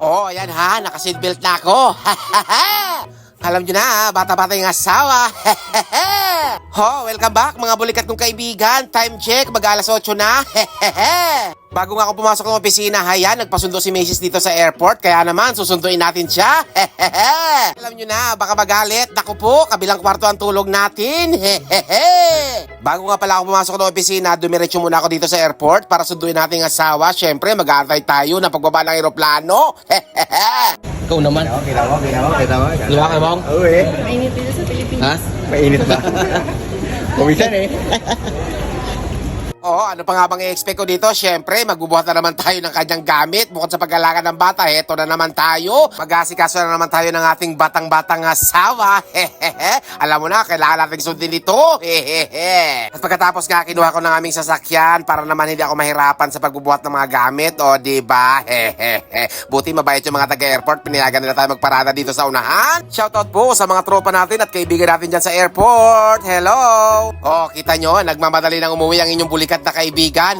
Oh, ayan ha, naka-seatbelt na ako. Alam nyo na, bata-bata yung asawa. Ho, welcome back mga bulikat kong kaibigan. Time check, mag-alas 8 na. Bago nga ako pumasok ng opisina, hayan, nagpasundo si Macy's dito sa airport. Kaya naman, susunduin natin siya. Alam nyo na, baka magalit. Naku po, kabilang kwarto ang tulog natin. Bago nga pala ako pumasok ng opisina, dumiretso muna ako dito sa airport para sunduin natin ang asawa. Siyempre, mag-aantay tayo na pagbaba ng aeroplano. Ikaw naman. Kita mo. Di ba kayo, Bong? Oo eh. Mainit dito sa Pilipinas. Ha? Mainit ba? Pumisan eh. Oo, ano pa nga bang i-expect ko dito? Siyempre, magbubuhat na naman tayo ng kanyang gamit. Bukod sa pag-alaga ng bata, heto na naman tayo. Mag-asikaso na naman tayo ng ating batang-batang asawa. Alam mo na, kailangan natin sundin ito. At pagkatapos nga, kinuha ko ng aming sasakyan para naman hindi ako mahirapan sa pagbubuhat ng mga gamit. O, diba? Buti mabait yung mga taga-airport. Pinayagan nila tayo magparada dito sa unahan. Shoutout po sa mga tropa natin at kaibigan natin dyan sa airport. Hello! O, kita nyo, nagmamadali nang umuwi ang inyong bulikat na kaibigan.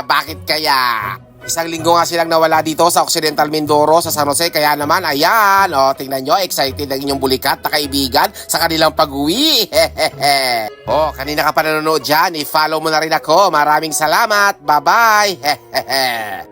Bakit kaya? Isang linggo nga silang nawala dito sa Occidental Mindoro sa San Jose. Kaya naman, ayan, tingnan nyo, excited ang inyong bulikat na kaibigan sa kanilang pag-uwi. Kanina ka pa nanonood dyan, i-follow mo na rin ako. Maraming salamat. Bye-bye.